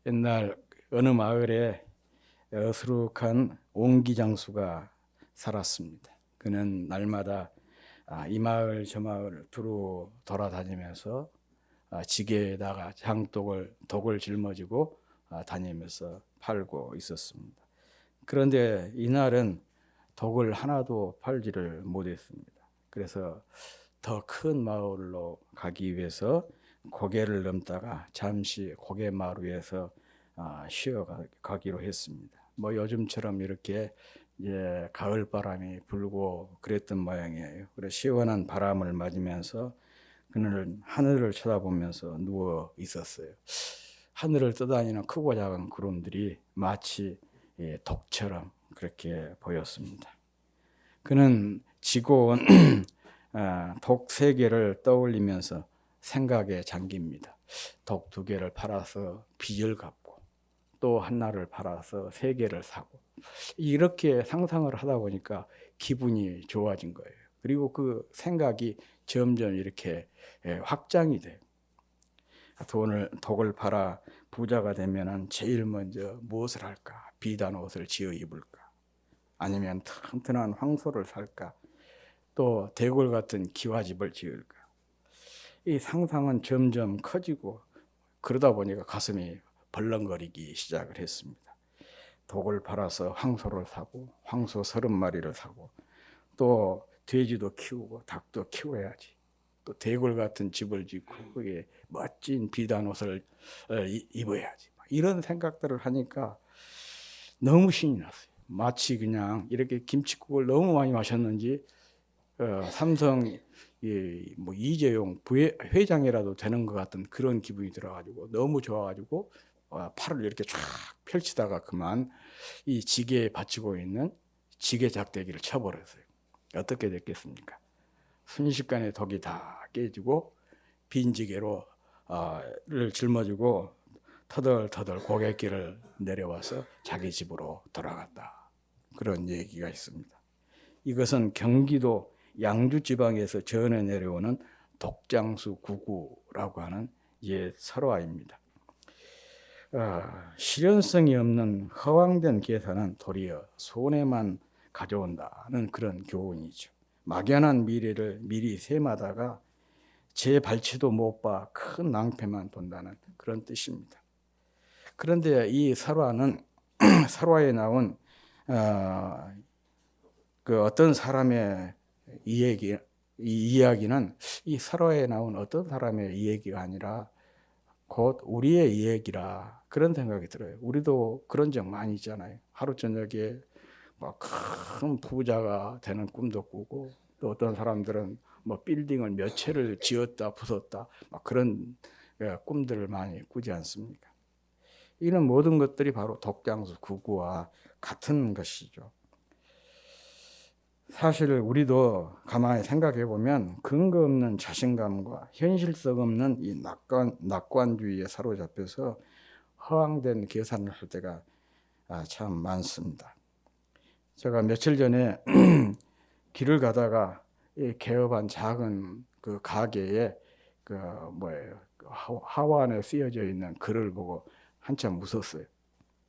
옛날 어느 마을에 어수룩한 옹기장수가 살았습니다. 그는 날마다 이 마을 저 마을 두루 돌아다니면서 지게에다가 독을 짊어지고 다니면서 팔고 있었습니다. 그런데 이날은 독을 하나도 팔지를 못했습니다. 그래서 더 큰 마을로 가기 위해서 고개를 넘다가 잠시 고개마루에서 쉬어 가기로 했습니다. 뭐 요즘처럼 이렇게 이제 가을 바람이 불고 그랬던 모양이에요. 그래서 시원한 바람을 맞으면서 그는 하늘을 쳐다보면서 누워 있었어요. 하늘을 떠다니는 크고 작은 구름들이 마치 독처럼 그렇게 보였습니다. 그는 지고 온 독 세 개를 떠올리면서 생각에 잠깁니다. 독 두 개를 팔아서 빚을 갚고 또 하나를 팔아서 세 개를 사고 이렇게 상상을 하다 보니까 기분이 좋아진 거예요. 그리고 그 생각이 점점 이렇게 확장이 돼요. 독을 팔아 부자가 되면은 제일 먼저 무엇을 할까? 비단 옷을 지어 입을까? 아니면 튼튼한 황소를 살까? 또 대궐 같은 기와집을 지을까? 이 상상은 점점 커지고 그러다 보니까 가슴이 벌렁거리기 시작을 했습니다. 독을 팔아서 황소를 사고 황소 30마리를 사고 또 돼지도 키우고 닭도 키워야지. 또 대궐 같은 집을 짓고 거기에 멋진 비단 옷을 입어야지. 이런 생각들을 하니까 너무 신이 났어요. 마치 그냥 이렇게 김칫국을 너무 많이 마셨는지 삼성 뭐 이재용 회장이라도 되는 것 같은 그런 기분이 들어가지고 너무 좋아가지고 팔을 이렇게 쫙 펼치다가 그만 이 지게에 받치고 있는 지게 작대기를 쳐버렸어요. 어떻게 됐겠습니까? 순식간에 독이 다 깨지고 빈 지게로 를 짊어지고 터덜터덜 고갯길을 내려와서 자기 집으로 돌아갔다. 그런 얘기가 있습니다. 이것은 경기도 양주 지방에서 전해 내려오는 독장수 구구라고 하는 옛 설화입니다. 실현성이 없는 허황된 계산은 도리어 손해만 가져온다는 그런 교훈이죠. 막연한 미래를 미리 셈하다가 제 발치도 못 봐 큰 낭패만 본다는 그런 뜻입니다. 그런데 이 설화는 설화에 나온 그 어떤 사람의 이 이야기는 이 설화에 나온 어떤 사람의 이야기가 아니라 곧 우리의 이야기라 그런 생각이 들어요. 우리도 그런 적 많이 있잖아요. 하루 저녁에 막 큰 부자가 되는 꿈도 꾸고 또 어떤 사람들은 뭐 빌딩을 몇 채를 지었다 부쉈다 막 그런 꿈들을 많이 꾸지 않습니까? 이런 모든 것들이 바로 독장수 구구와 같은 것이죠. 사실 우리도 가만히 생각해 보면 근거 없는 자신감과 현실성 없는 이 낙관주의에 사로잡혀서 허황된 계산을 할 때가 참 많습니다. 제가 며칠 전에 길을 가다가 이 개업한 작은 그 가게에 그 뭐예요 하완에 쓰여져 있는 글을 보고 한참 웃었어요.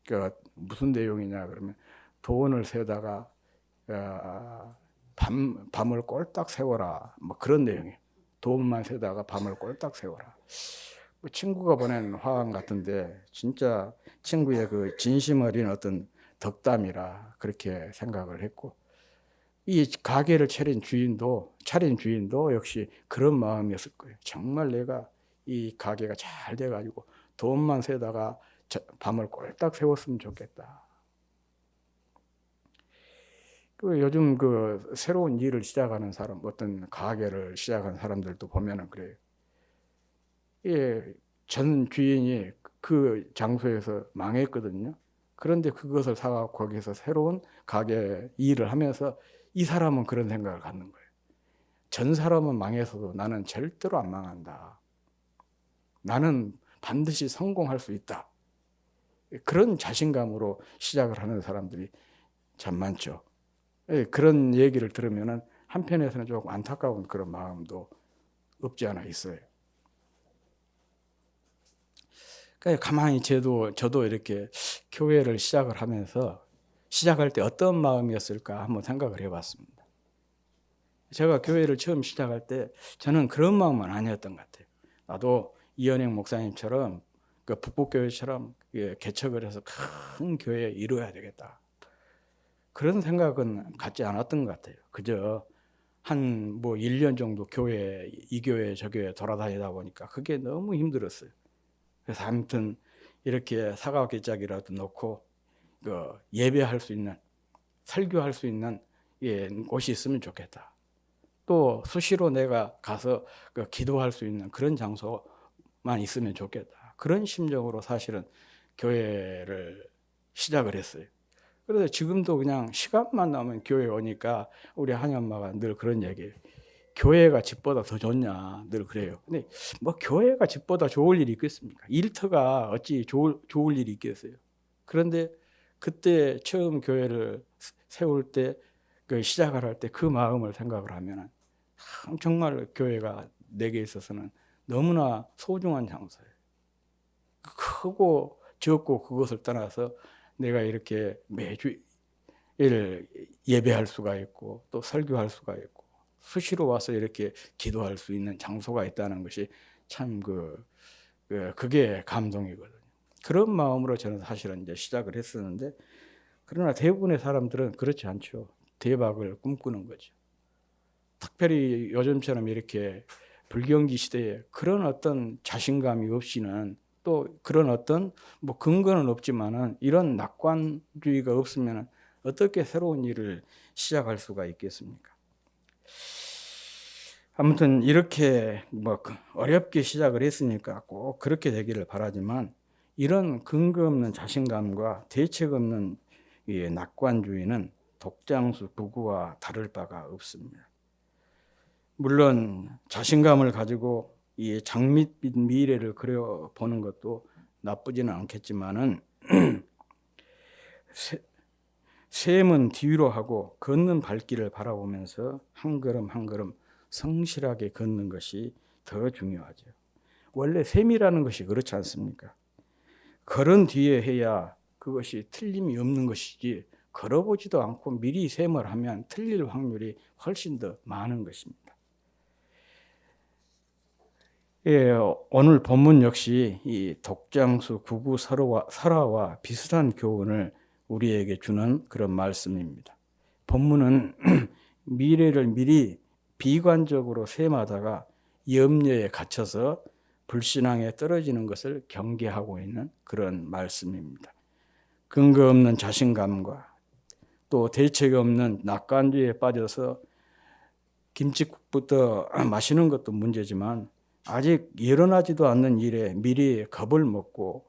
그 무슨 내용이냐 그러면 돈을 세다가 밤을 꼴딱 세워라 뭐 그런 내용이에요. 돈만 세다가 밤을 꼴딱 세워라. 뭐 친구가 보낸 화환 같은데 진짜 친구의 그 진심 어린 어떤 덕담이라 그렇게 생각을 했고 이 가게를 차린 주인도 역시 그런 마음이었을 거예요. 정말 내가 이 가게가 잘 돼가지고 돈만 세다가 밤을 꼴딱 세웠으면 좋겠다. 요즘 그 새로운 일을 시작하는 사람, 어떤 가게를 시작한 사람들도 보면은 그래요. 예, 전 주인이 그 장소에서 망했거든요. 그런데 그것을 사갖고 거기서 새로운 가게 일을 하면서 이 사람은 그런 생각을 갖는 거예요. 전 사람은 망해서도 나는 절대로 안 망한다. 나는 반드시 성공할 수 있다. 그런 자신감으로 시작을 하는 사람들이 참 많죠. 그런 얘기를 들으면 한편에서는 조금 안타까운 그런 마음도 없지 않아 있어요. 그러니까 가만히 저도 이렇게 교회를 시작을 하면서 시작할 때 어떤 마음이었을까 한번 생각을 해봤습니다. 제가 교회를 처음 시작할 때 저는 그런 마음은 아니었던 것 같아요. 나도 이현행 목사님처럼 그 북북교회처럼 개척을 해서 큰 교회 이루어야 되겠다. 그런 생각은 갖지 않았던 것 같아요. 그저 한 1년 정도 교회, 이 교회, 저 교회 돌아다니다 보니까 그게 너무 힘들었어요. 그래서 아무튼 이렇게 사각기짝이라도 놓고 예배할 수 있는, 설교할 수 있는 곳이 있으면 좋겠다. 또 수시로 내가 가서 기도할 수 있는 그런 장소만 있으면 좋겠다. 그런 심정으로 사실은 교회를 시작을 했어요. 그래서 지금도 그냥 시간만 나면 교회 오니까 우리 한엄마가 늘 그런 얘기예요. 교회가 집보다 더 좋냐 늘 그래요. 근데 교회가 집보다 좋을 일이 있겠습니까? 일터가 어찌 좋을 일이 있겠어요. 그런데 그때 처음 교회를 세울 때 시작을 할 때 그 마음을 생각을 하면 정말 교회가 내게 있어서는 너무나 소중한 장소예요. 크고 적고 그것을 떠나서 내가 이렇게 매주 예배할 수가 있고 또 설교할 수가 있고 수시로 와서 이렇게 기도할 수 있는 장소가 있다는 것이 참 그게 감동이거든요. 그런 마음으로 저는 사실은 이제 시작을 했었는데, 그러나 대부분의 사람들은 그렇지 않죠. 대박을 꿈꾸는 거죠. 특별히 요즘처럼 이렇게 불경기 시대에 그런 어떤 자신감이 없이는, 또 그런 어떤 근거는 없지만은 이런 낙관주의가 없으면 어떻게 새로운 일을 시작할 수가 있겠습니까? 아무튼 이렇게 어렵게 시작을 했으니까 꼭 그렇게 되기를 바라지만, 이런 근거 없는 자신감과 대책 없는 이 낙관주의는 독장수 부구와 다를 바가 없습니다. 물론 자신감을 가지고 이 장밋빛 미래를 그려보는 것도 나쁘지는 않겠지만은 셈은 뒤로 하고 걷는 발길을 바라보면서 한 걸음 한 걸음 성실하게 걷는 것이 더 중요하죠. 원래 셈이라는 것이 그렇지 않습니까? 걸은 뒤에 해야 그것이 틀림이 없는 것이지, 걸어보지도 않고 미리 셈을 하면 틀릴 확률이 훨씬 더 많은 것입니다. 예, 오늘 본문 역시 이 독장수 구구 설화와 비슷한 교훈을 우리에게 주는 그런 말씀입니다. 본문은 미래를 미리 비관적으로 셈하다가 염려에 갇혀서 불신앙에 떨어지는 것을 경계하고 있는 그런 말씀입니다. 근거 없는 자신감과 또 대책 없는 낙관주의에 빠져서 김치국부터 마시는 것도 문제지만, 아직 일어나지도 않는 일에 미리 겁을 먹고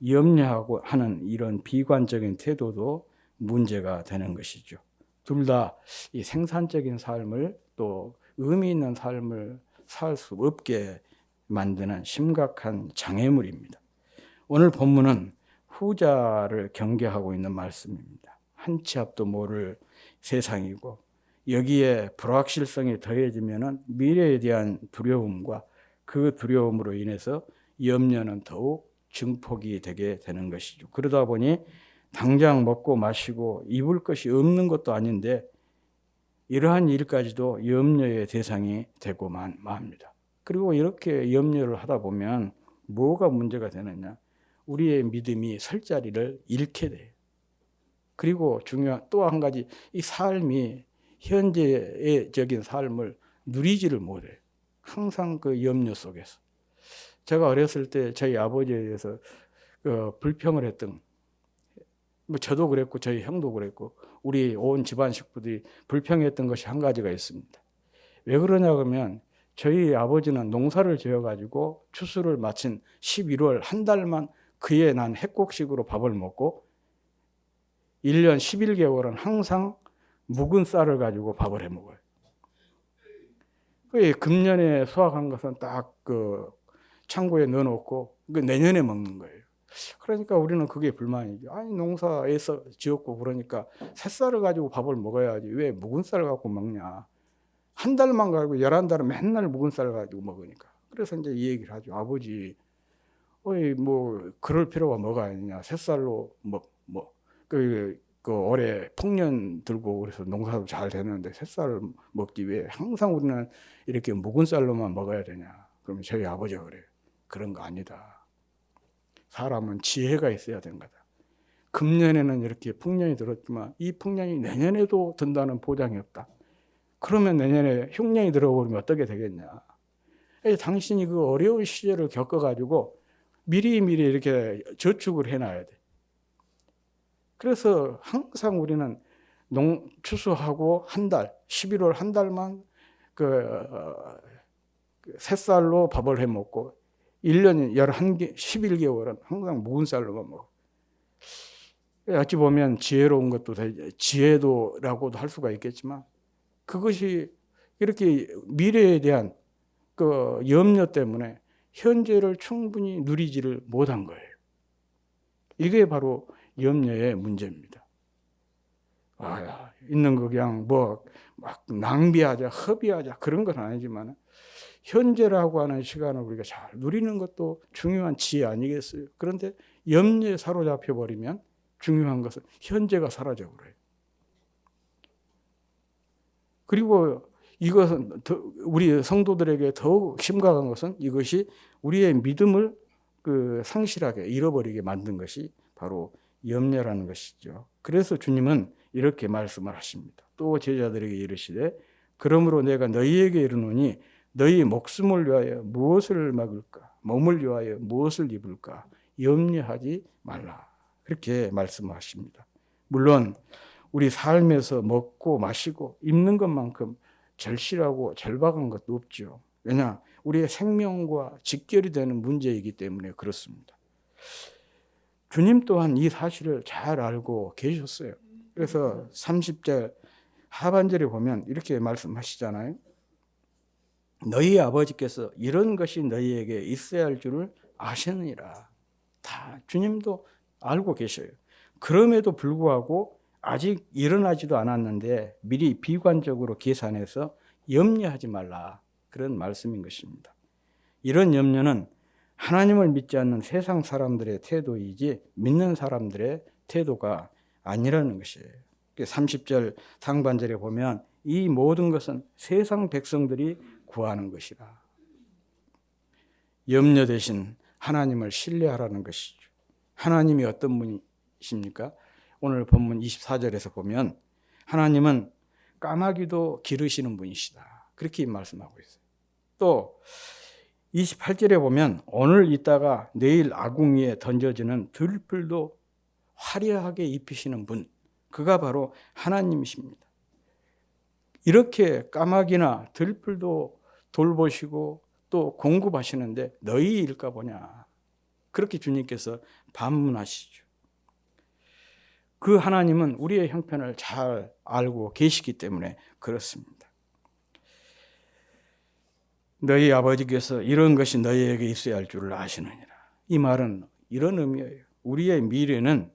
염려하고 하는 이런 비관적인 태도도 문제가 되는 것이죠. 둘 다 이 생산적인 삶을, 또 의미 있는 삶을 살 수 없게 만드는 심각한 장애물입니다. 오늘 본문은 후자를 경계하고 있는 말씀입니다. 한 치 앞도 모를 세상이고 여기에 불확실성이 더해지면 미래에 대한 두려움과 그 두려움으로 인해서 염려는 더욱 증폭이 되게 되는 것이죠. 그러다 보니 당장 먹고 마시고 입을 것이 없는 것도 아닌데 이러한 일까지도 염려의 대상이 되고만 맙니다. 그리고 이렇게 염려를 하다 보면 뭐가 문제가 되느냐? 우리의 믿음이 설 자리를 잃게 돼요. 그리고 중요한 또 한 가지, 이 삶이 현재적인 삶을 누리지를 못해요. 항상 그 염려 속에서. 제가 어렸을 때 저희 아버지에 대해서 불평을 했던, 저도 그랬고 저희 형도 그랬고 우리 온 집안 식구들이 불평했던 것이 한 가지가 있습니다. 왜 그러냐 그러면 저희 아버지는 농사를 지어가지고 추수를 마친 11월 한 달만 그에 난 핵곡식으로 밥을 먹고 1년 11개월은 항상 묵은 쌀을 가지고 밥을 해 먹어요. 금년에 수확한 것은 딱 창고에 넣어놓고 내년에 먹는 거예요. 그러니까 우리는 그게 불만이죠. 아니 농사에서 지었고 그러니까 새쌀을 가지고 밥을 먹어야지 왜 묵은 쌀 갖고 먹냐. 한 달만 가지고 11달은 맨날 묵은 쌀 가지고 먹으니까. 그래서 이제 이 얘기를 하죠. 아버지 어이 뭐 그럴 필요가 뭐가 있냐. 새쌀로 그 올해 풍년 들고 그래서 농사도 잘 되는데 새쌀을 먹기 위해 항상 우리는 이렇게 묵은 쌀로만 먹어야 되냐. 그러면 저희 아버지가 그래요. 그런 거 아니다. 사람은 지혜가 있어야 되는 거다. 금년에는 이렇게 풍년이 들었지만 이 풍년이 내년에도 든다는 보장이 없다. 그러면 내년에 흉년이 들어오면 어떻게 되겠냐. 당신이 그 어려운 시절을 겪어가지고 미리미리 이렇게 저축을 해놔야 돼. 그래서 항상 우리는 추수하고 한 달, 11월 한 달만 새쌀로 밥을 해 먹고 1년 11개월은 항상 묵은 쌀로만 먹어. 어찌 보면 지혜로운 것도 지혜도라고도 할 수가 있겠지만 그것이 이렇게 미래에 대한 그 염려 때문에 현재를 충분히 누리지를 못한 거예요. 이게 바로 염려의 문제입니다. 있는 거 그냥 막 낭비하자, 허비하자 그런 건 아니지만 현재라고 하는 시간을 우리가 잘 누리는 것도 중요한 지혜 아니겠어요? 그런데 염려에 사로잡혀 버리면 중요한 것은 현재가 사라져 버려요. 그리고 이것은 우리 성도들에게 더욱 심각한 것은 이것이 우리의 믿음을 상실하게 잃어버리게 만든 것이 바로 염려라는 것이죠. 그래서 주님은 이렇게 말씀을 하십니다. 또 제자들에게 이르시되 그러므로 내가 너희에게 이르노니 너희 목숨을 위하여 무엇을 먹을까? 몸을 위하여 무엇을 입을까? 염려하지 말라. 그렇게 말씀하십니다. 물론 우리 삶에서 먹고 마시고 입는 것만큼 절실하고 절박한 것도 없죠. 왜냐? 우리의 생명과 직결이 되는 문제이기 때문에 그렇습니다. 주님 또한 이 사실을 잘 알고 계셨어요. 그래서 30절 하반절에 보면 이렇게 말씀하시잖아요. 너희 아버지께서 이런 것이 너희에게 있어야 할 줄을 아시느니라. 다 주님도 알고 계셔요. 그럼에도 불구하고 아직 일어나지도 않았는데 미리 비관적으로 계산해서 염려하지 말라. 그런 말씀인 것입니다. 이런 염려는 하나님을 믿지 않는 세상 사람들의 태도이지 믿는 사람들의 태도가 아니라는 것이에요. 30절 상반절에 보면 이 모든 것은 세상 백성들이 구하는 것이라. 염려 대신 하나님을 신뢰하라는 것이죠. 하나님이 어떤 분이십니까? 오늘 본문 24절에서 보면 하나님은 까마귀도 기르시는 분이시다. 그렇게 말씀하고 있어요. 또 28절에 보면 오늘 있다가 내일 아궁이에 던져지는 들풀도 화려하게 입히시는 분, 그가 바로 하나님이십니다. 이렇게 까마귀나 들풀도 돌보시고 또 공급하시는데 너희 일까 보냐. 그렇게 주님께서 반문하시죠. 그 하나님은 우리의 형편을 잘 알고 계시기 때문에 그렇습니다. 너희 아버지께서 이런 것이 너희에게 있어야 할 줄을 아시느니라. 이 말은 이런 의미예요. 우리의 미래는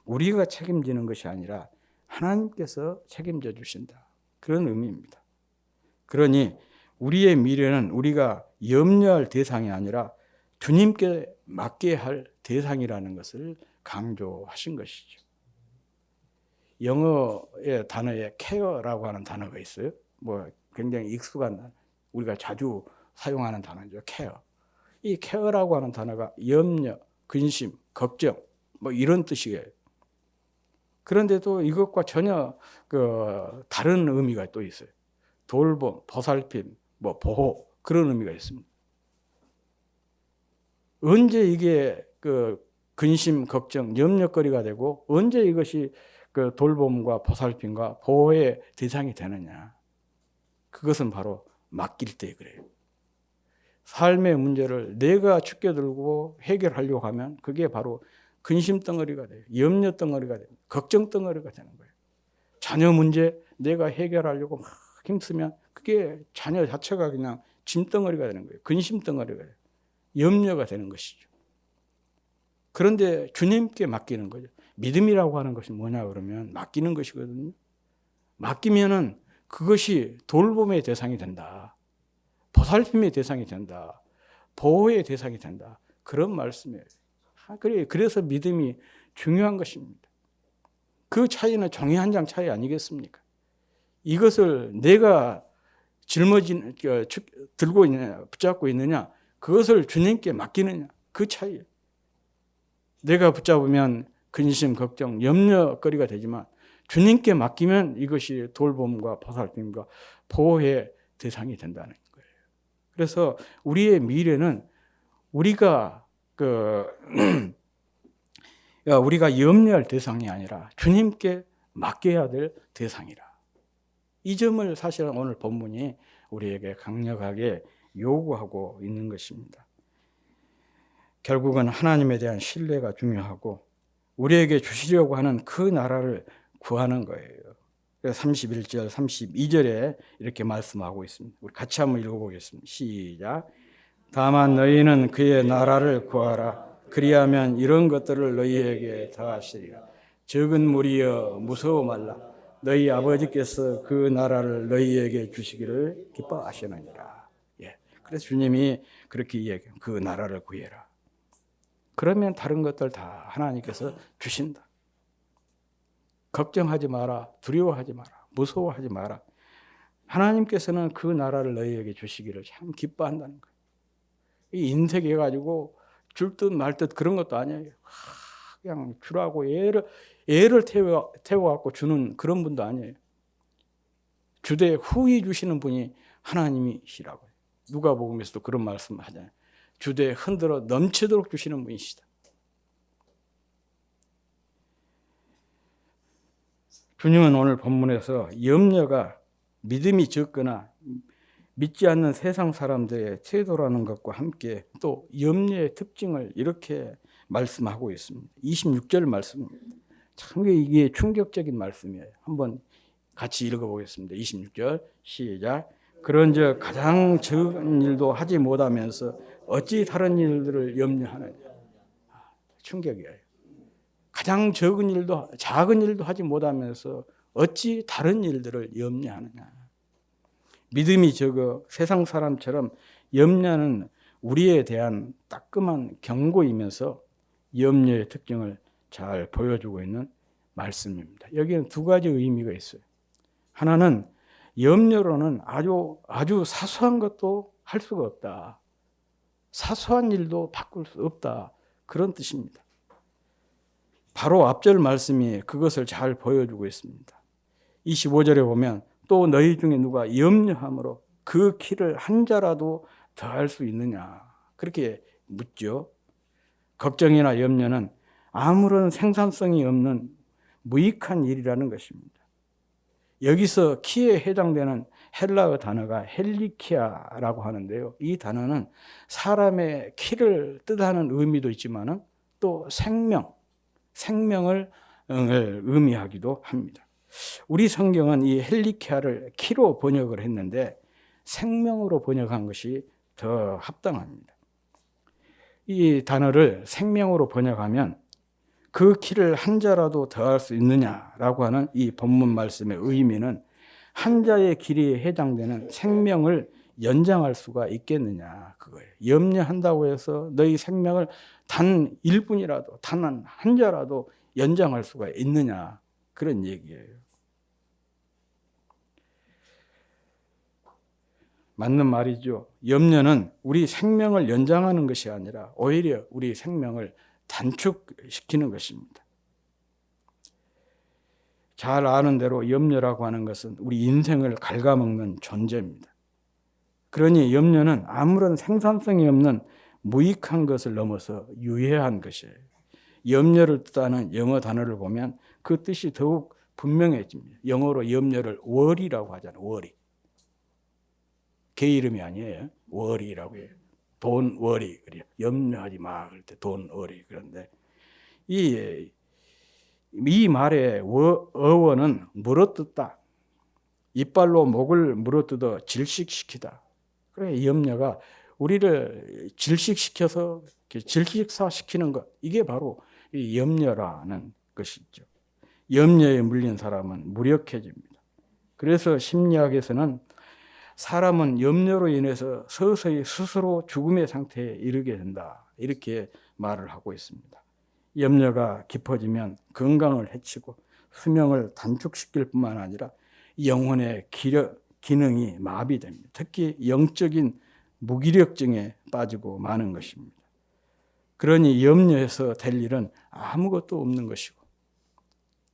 우리가 책임지는 것이 아니라 하나님께서 책임져 주신다. 그런 의미입니다. 그러니 우리의 미래는 우리가 염려할 대상이 아니라 주님께 맡게 할 대상이라는 것을 강조하신 것이죠. 영어의 단어에 care라고 하는 단어가 있어요. 굉장히 익숙한 우리가 자주 사용하는 단어죠. care. 이 care라고 하는 단어가 염려, 근심, 걱정 이런 뜻이에요. 그런데도 이것과 전혀 다른 의미가 또 있어요. 돌봄, 보살핌, 보호 그런 의미가 있습니다. 언제 이게 근심, 걱정, 염려거리가 되고 언제 이것이 돌봄과 보살핌과 보호의 대상이 되느냐. 그것은 바로 맡길 때 그래요. 삶의 문제를 내가 죽게 들고 해결하려고 하면 그게 바로 근심 덩어리가 돼요. 염려 덩어리가 돼요. 걱정 덩어리가 되는 거예요. 자녀 문제 내가 해결하려고 막 힘쓰면 그게 자녀 자체가 그냥 짐덩어리가 되는 거예요. 근심 덩어리가 돼요. 염려가 되는 것이죠. 그런데 주님께 맡기는 거죠. 믿음이라고 하는 것이 뭐냐 그러면 맡기는 것이거든요. 맡기면은 그것이 돌봄의 대상이 된다. 보살핌의 대상이 된다. 보호의 대상이 된다. 그런 말씀이에요. 그래서 믿음이 중요한 것입니다. 그 차이는 종이 한 장 차이 아니겠습니까? 이것을 내가 들고 있느냐, 붙잡고 있느냐, 그것을 주님께 맡기느냐, 그 차이예요. 내가 붙잡으면 근심, 걱정, 염려거리가 되지만 주님께 맡기면 이것이 돌봄과 보살핌과 보호의 대상이 된다는 거예요. 그래서 우리의 미래는 우리가 염려할 대상이 아니라 주님께 맡겨야 될 대상이라. 이 점을 사실은 오늘 본문이 우리에게 강력하게 요구하고 있는 것입니다. 결국은 하나님에 대한 신뢰가 중요하고 우리에게 주시려고 하는 그 나라를 구하는 거예요. 31절, 32절에 이렇게 말씀하고 있습니다. 우리 같이 한번 읽어보겠습니다. 시작. 다만 너희는 그의 나라를 구하라. 그리하면 이런 것들을 너희에게 더하시리라. 적은 무리여 무서워 말라. 너희 아버지께서 그 나라를 너희에게 주시기를 기뻐하시느니라. 예. 그래서 주님이 그렇게 이야기해요. 그 나라를 구해라. 그러면 다른 것들 다 하나님께서 주신다. 걱정하지 마라. 두려워하지 마라. 무서워하지 마라. 하나님께서는 그 나라를 너희에게 주시기를 참 기뻐한다는 거예요. 이 인색해가지고 줄 듯 말 듯 그런 것도 아니에요. 그냥 주라고 애를 태워갖고 주는 그런 분도 아니에요. 주되 후히 주시는 분이 하나님이시라고 해요. 누가복음에서도 그런 말씀을 하잖아요. 주되 흔들어 넘치도록 주시는 분이시다. 주님은 오늘 본문에서 염려가 믿음이 적거나 믿지 않는 세상 사람들의 태도라는 것과 함께 또 염려의 특징을 이렇게 말씀하고 있습니다. 26절 말씀입니다. 참 이게 충격적인 말씀이에요. 한번 같이 읽어보겠습니다. 26절 시작. 그런즉 가장 적은 일도 하지 못하면서 어찌 다른 일들을 염려하느냐. 충격이에요. 가장 작은 일도 하지 못하면서 어찌 다른 일들을 염려하느냐. 믿음이 적어 세상 사람처럼 염려는 우리에 대한 따끔한 경고이면서 염려의 특징을 잘 보여주고 있는 말씀입니다. 여기는 두 가지 의미가 있어요. 하나는 염려로는 아주 사소한 것도 할 수가 없다. 사소한 일도 바꿀 수 없다. 그런 뜻입니다. 바로 앞절 말씀이 그것을 잘 보여주고 있습니다. 25절에 보면 또 너희 중에 누가 염려함으로 그 키를 한 자라도 더할 수 있느냐. 그렇게 묻죠. 걱정이나 염려는 아무런 생산성이 없는 무익한 일이라는 것입니다. 여기서 키에 해당되는 헬라어 단어가 헬리키아라고 하는데요. 이 단어는 사람의 키를 뜻하는 의미도 있지만 또 생명을 의미하기도 합니다. 우리 성경은 이 헬리키아를 키로 번역을 했는데 생명으로 번역한 것이 더 합당합니다. 이 단어를 생명으로 번역하면 그 키를 한 자라도 더할 수 있느냐라고 하는 이 본문 말씀의 의미는 한 자의 길이에 해당되는 생명을 연장할 수가 있겠느냐 그거예요. 염려한다고 해서 너희 생명을 단 1분이라도 단 한 자라도 연장할 수가 있느냐 그런 얘기예요. 맞는 말이죠. 염려는 우리 생명을 연장하는 것이 아니라 오히려 우리 생명을 단축시키는 것입니다. 잘 아는 대로 염려라고 하는 것은 우리 인생을 갉아먹는 존재입니다. 그러니 염려는 아무런 생산성이 없는 무익한 것을 넘어서 유해한 것이에요. 염려를 뜻하는 영어 단어를 보면 그 뜻이 더욱 분명해집니다. 영어로 염려를 worry라고 하잖아요. worry. 개 이름이 아니에요. worry라고 해요. Don't worry. 그래요. 염려하지 마. 그럴 때 don't worry. 그런데 이 말의 어원은 물어뜯다. 이빨로 목을 물어뜯어 질식시키다. 그래 염려가 우리를 질식시켜서 질식사시키는 것. 이게 바로 이 염려라는 것이죠. 염려에 물린 사람은 무력해집니다. 그래서 심리학에서는 사람은 염려로 인해서 서서히 스스로 죽음의 상태에 이르게 된다. 이렇게 말을 하고 있습니다. 염려가 깊어지면 건강을 해치고 수명을 단축시킬 뿐만 아니라 영혼의 기능이 마비됩니다. 특히 영적인 무기력증에 빠지고 마는 것입니다. 그러니 염려해서 될 일은 아무것도 없는 것이고,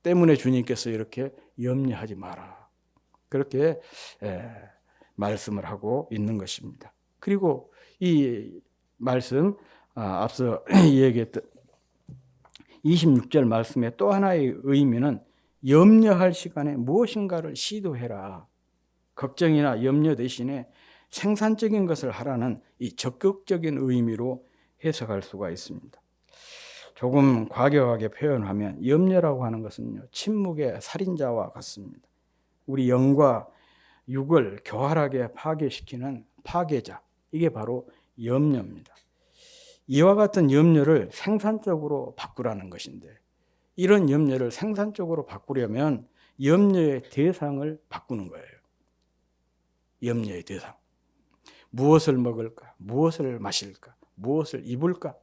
때문에 주님께서 이렇게 염려하지 마라, 그렇게 말씀을 하고 있는 것입니다. 그리고 이 말씀, 앞서 얘기했던 26절 말씀의 또 하나의 의미는 염려할 시간에 무엇인가를 시도해라, 걱정이나 염려 대신에 생산적인 것을 하라는 이 적극적인 의미로 해석할 수가 있습니다. 조금 과격하게 표현하면 염려라고 하는 것은요, 침묵의 살인자와 같습니다. 우리 영과 육을 교활하게 파괴시키는 파괴자, 이게 바로 염려입니다. 이와 같은 염려를 생산적으로 바꾸라는 것인데, 이런 염려를 생산적으로 바꾸려면 염려의 대상을 바꾸는 거예요. 염려의 대상. 무엇을 먹을까? 무엇을 마실까? 무엇을 입을까?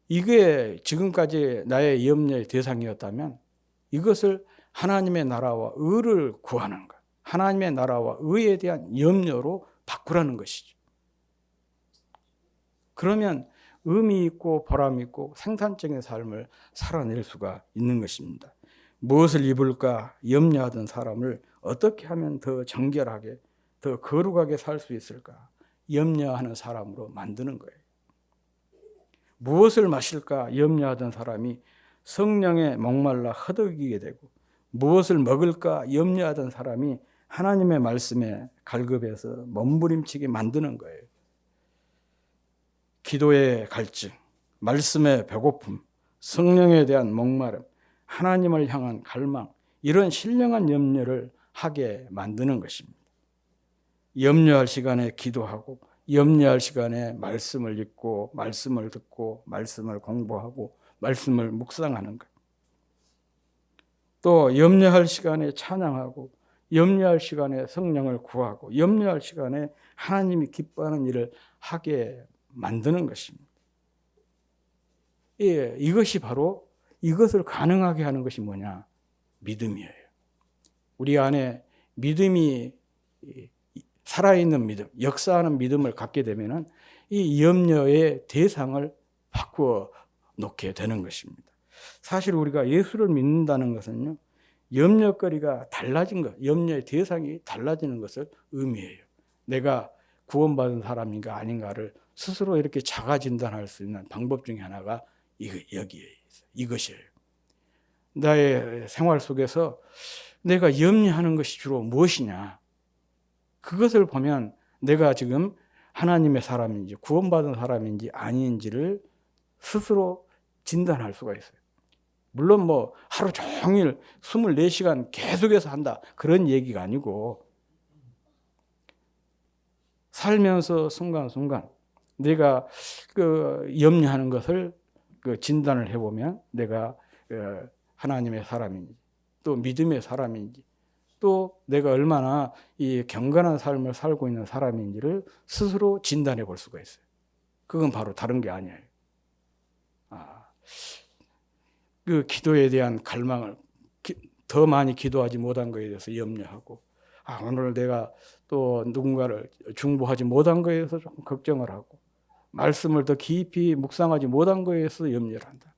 이게 지금까지 나의 염려의 대상이었다면 이것을 하나님의 나라와 의를 구하는 것, 하나님의 나라와 의에 대한 염려로 바꾸라는 것이죠. 그러면 의미 있고 보람 있고 생산적인 삶을 살아낼 수가 있는 것입니다. 무엇을 입을까 염려하던 사람을 어떻게 하면 더 정결하게, 더 거룩하게 살 수 있을까 염려하는 사람으로 만드는 거예요. 무엇을 마실까 염려하던 사람이 성령에 목말라 허덕이게 되고, 무엇을 먹을까 염려하던 사람이 하나님의 말씀에 갈급해서 몸부림치게 만드는 거예요. 기도의 갈증, 말씀의 배고픔, 성령에 대한 목마름, 하나님을 향한 갈망, 이런 신령한 염려를 하게 만드는 것입니다. 염려할 시간에 기도하고, 염려할 시간에 말씀을 읽고, 말씀을 듣고, 말씀을 공부하고, 말씀을 묵상하는 것. 또 염려할 시간에 찬양하고, 염려할 시간에 성령을 구하고, 염려할 시간에 하나님이 기뻐하는 일을 하게 만드는 것입니다. 예, 이것이 바로, 이것을 가능하게 하는 것이 뭐냐? 믿음이에요. 우리 안에 믿음이, 살아있는 믿음, 역사하는 믿음을 갖게 되면 이 염려의 대상을 바꾸어 놓게 되는 것입니다. 사실 우리가 예수를 믿는다는 것은요, 염려거리가 달라진 것, 염려의 대상이 달라지는 것을 의미해요. 내가 구원받은 사람인가 아닌가를 스스로 이렇게 자가 진단할 수 있는 방법 중에 하나가 여기에 있어요. 이것이에요. 나의 생활 속에서 내가 염려하는 것이 주로 무엇이냐, 그것을 보면 내가 지금 하나님의 사람인지 구원받은 사람인지 아닌지를 스스로 진단할 수가 있어요. 물론 뭐 하루 종일 24시간 계속해서 한다, 그런 얘기가 아니고, 살면서 순간순간 내가 염려하는 것을 진단을 해보면 내가 하나님의 사람인지, 또 믿음의 사람인지, 또 내가 얼마나 이 경건한 삶을 살고 있는 사람인지를 스스로 진단해 볼 수가 있어요. 그건 바로 다른 게 아니에요. 그 기도에 대한 갈망을, 더 많이 기도하지 못한 것에 대해서 염려하고, 오늘 내가 또 누군가를 중보하지 못한 것에 대해서 좀 걱정을 하고, 말씀을 더 깊이 묵상하지 못한 것에 대해서 염려를 한다.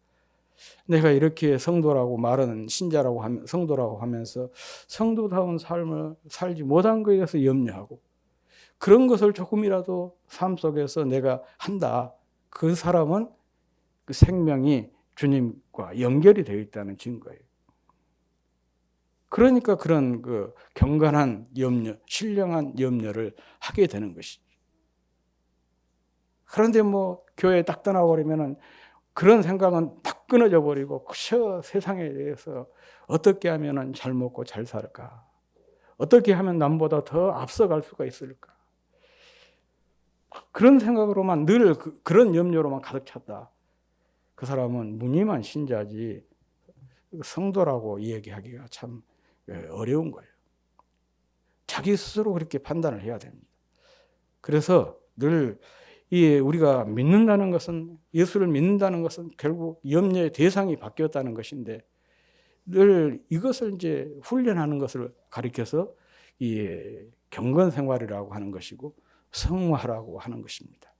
내가 이렇게 성도라고 말하는, 신자라고 성도라고 하면서 성도다운 삶을 살지 못한 것에 대해서 염려하고, 그런 것을 조금이라도 삶 속에서 내가 한다, 그 사람은 그 생명이 주님과 연결이 되어 있다는 증거예요. 그러니까 그런 경건한 염려, 신령한 염려를 하게 되는 것이죠. 그런데 뭐 교회에 딱 떠나버리면은 그런 생각은 딱 끊어져 버리고, 그저 세상에 대해서 어떻게 하면 잘 먹고 잘 살까? 어떻게 하면 남보다 더 앞서갈 수가 있을까? 그런 생각으로만 늘 그런 염려로만 가득 찼다. 그 사람은 무늬만 신자지 성도라고 이야기하기가 참 어려운 거예요. 자기 스스로 그렇게 판단을 해야 됩니다. 그래서 늘 우리가 믿는다는 것은, 예수를 믿는다는 것은 결국 염려의 대상이 바뀌었다는 것인데, 늘 이것을 이제 훈련하는 것을 가리켜서 이 경건 생활이라고 하는 것이고 성화라고 하는 것입니다.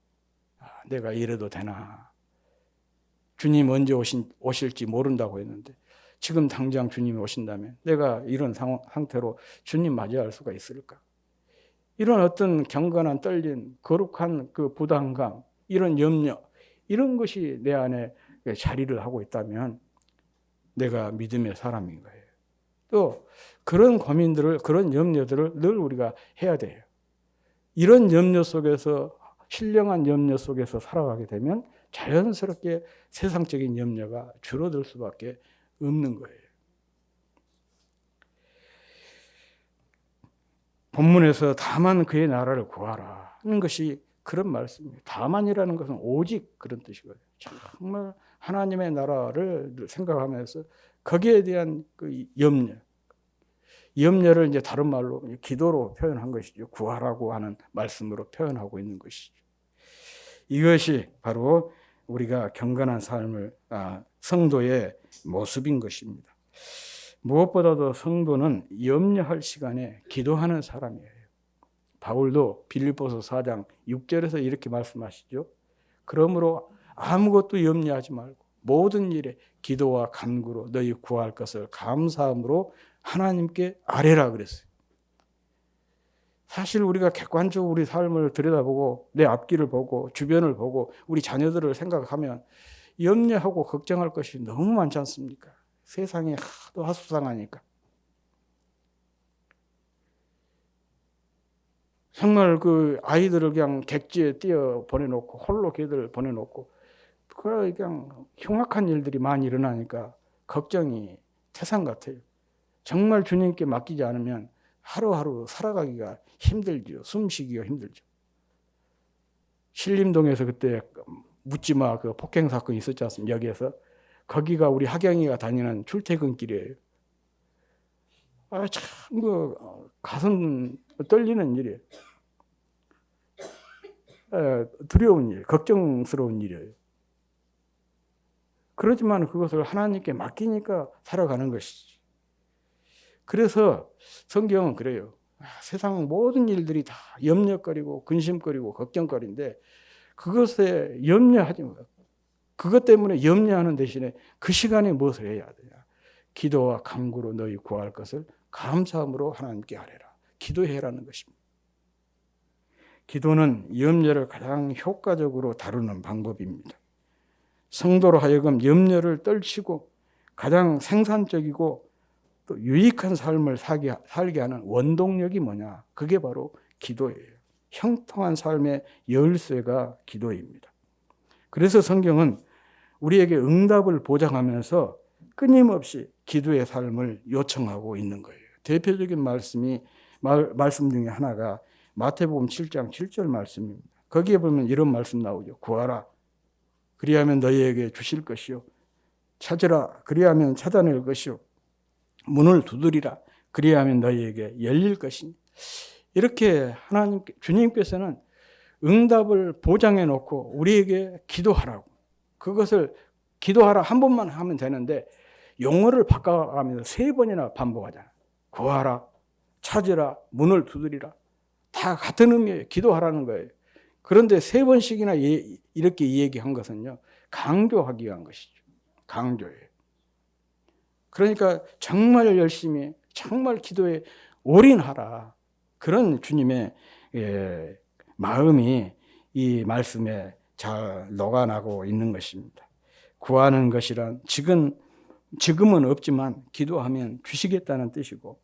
내가 이래도 되나? 주님 언제 오실지 모른다고 했는데 지금 당장 주님이 오신다면 내가 이런 상태로 주님 맞이할 수가 있을까? 이런 어떤 경건한 떨림, 거룩한 그 부담감, 이런 염려, 이런 것이 내 안에 자리를 하고 있다면 내가 믿음의 사람인 거예요. 또 그런 고민들을, 그런 염려들을 늘 우리가 해야 돼요. 이런 염려 속에서, 신령한 염려 속에서 살아가게 되면 자연스럽게 세상적인 염려가 줄어들 수밖에 없는 거예요. 본문에서 다만 그의 나라를 구하라 하는 것이 그런 말씀이에요. 다만이라는 것은 오직 그런 뜻이거든요. 정말 하나님의 나라를 생각하면서 거기에 대한 그 염려를 이제 다른 말로 기도로 표현한 것이죠. 구하라고 하는 말씀으로 표현하고 있는 것이죠. 이것이 바로 우리가 경건한 삶을, 성도의 모습인 것입니다. 무엇보다도 성도는 염려할 시간에 기도하는 사람이에요. 바울도 빌립보서 4장 6절에서 이렇게 말씀하시죠. 그러므로 아무것도 염려하지 말고 모든 일에 기도와 간구로 너희 구할 것을 감사함으로 하나님께 아뢰라 그랬어요. 사실 우리가 객관적으로 우리 삶을 들여다보고 내 앞길을 보고 주변을 보고 우리 자녀들을 생각하면 염려하고 걱정할 것이 너무 많지 않습니까? 세상이 하도 하수상하니까. 정말 그 아이들을 그냥 객지에 띄어 보내놓고 홀로 걔들 보내놓고 그냥 흉악한 일들이 많이 일어나니까 걱정이 태산 같아요. 정말 주님께 맡기지 않으면 하루하루 살아가기가 힘들죠. 숨쉬기가 힘들죠. 신림동에서 그때 묻지마 그 폭행 사건이 있었지 않습니까? 여기에서. 거기가 우리 하경이가 다니는 출퇴근길이에요. 참 가슴 떨리는 일이에요. 두려운 일, 걱정스러운 일이에요. 그렇지만 그것을 하나님께 맡기니까 살아가는 것이지. 그래서 성경은 그래요. 세상 모든 일들이 다 염려거리고 근심거리고 걱정거리인데 그것에 염려하지 마요. 그것 때문에 염려하는 대신에 그 시간에 무엇을 해야 되냐. 기도와 간구로 너희 구할 것을 감사함으로 하나님께 아뢰라. 기도해라는 것입니다. 기도는 염려를 가장 효과적으로 다루는 방법입니다. 성도로 하여금 염려를 떨치고 가장 생산적이고 또 유익한 삶을 살게 하는 원동력이 뭐냐? 그게 바로 기도예요. 형통한 삶의 열쇠가 기도입니다. 그래서 성경은 우리에게 응답을 보장하면서 끊임없이 기도의 삶을 요청하고 있는 거예요. 대표적인 말씀 중에 하나가 마태복음 7장 7절 말씀입니다. 거기에 보면 이런 말씀 나오죠. 구하라. 그리하면 너희에게 주실 것이요. 찾으라. 그리하면 찾아낼 것이요. 문을 두드리라. 그리하면 너희에게 열릴 것이니. 이렇게 주님께서는 응답을 보장해 놓고 우리에게 기도하라고. 그것을 기도하라 한 번만 하면 되는데 용어를 바꿔가면서 3번이나 반복하잖아요. 구하라, 찾으라, 문을 두드리라. 다 같은 의미예요. 기도하라는 거예요. 그런데 3번씩이나 이렇게 얘기한 것은요. 강조하기 위한 것이죠. 강조예요. 그러니까 정말 열심히 정말 기도에 올인하라. 그런 주님의 마음이 이 말씀에 잘 녹아나고 있는 것입니다. 구하는 것이란 지금은 없지만 기도하면 주시겠다는 뜻이고,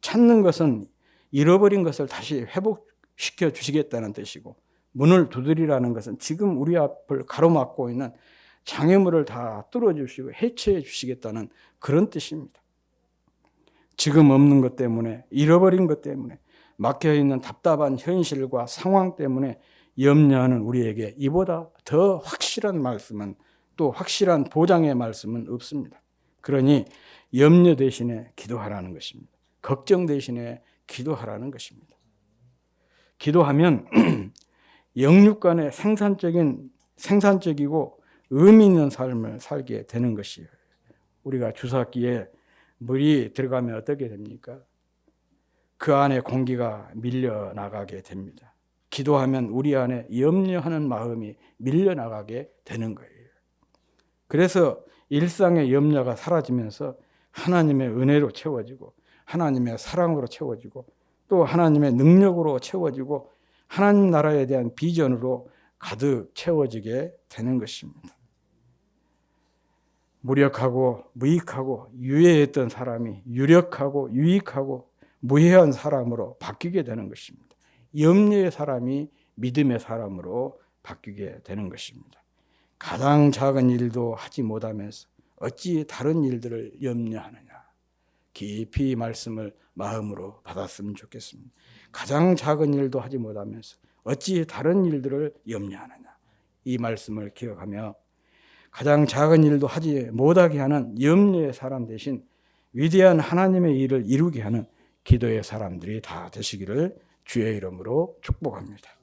찾는 것은 잃어버린 것을 다시 회복시켜 주시겠다는 뜻이고, 문을 두드리라는 것은 지금 우리 앞을 가로막고 있는 장애물을 다 뚫어주시고 해체해 주시겠다는 그런 뜻입니다. 지금 없는 것 때문에, 잃어버린 것 때문에, 막혀있는 답답한 현실과 상황 때문에 염려하는 우리에게 이보다 더 확실한 말씀은, 또 확실한 보장의 말씀은 없습니다. 그러니 염려 대신에 기도하라는 것입니다. 걱정 대신에 기도하라는 것입니다. 기도하면 영육 간의 생산적이고 의미 있는 삶을 살게 되는 것이에요. 우리가 주사기에 물이 들어가면 어떻게 됩니까? 그 안에 공기가 밀려나가게 됩니다. 기도하면 우리 안에 염려하는 마음이 밀려나가게 되는 거예요. 그래서 일상의 염려가 사라지면서 하나님의 은혜로 채워지고 하나님의 사랑으로 채워지고 또 하나님의 능력으로 채워지고 하나님 나라에 대한 비전으로 가득 채워지게 되는 것입니다. 무력하고 무익하고 유해했던 사람이 유력하고 유익하고 무해한 사람으로 바뀌게 되는 것입니다. 염려의 사람이 믿음의 사람으로 바뀌게 되는 것입니다. 가장 작은 일도 하지 못하면서 어찌 다른 일들을 염려하느냐. 깊이 말씀을 마음으로 받았으면 좋겠습니다. 가장 작은 일도 하지 못하면서 어찌 다른 일들을 염려하느냐. 이 말씀을 기억하며 가장 작은 일도 하지 못하게 하는 염려의 사람 대신 위대한 하나님의 일을 이루게 하는 기도의 사람들이 다 되시기를 주의 이름으로 축복합니다.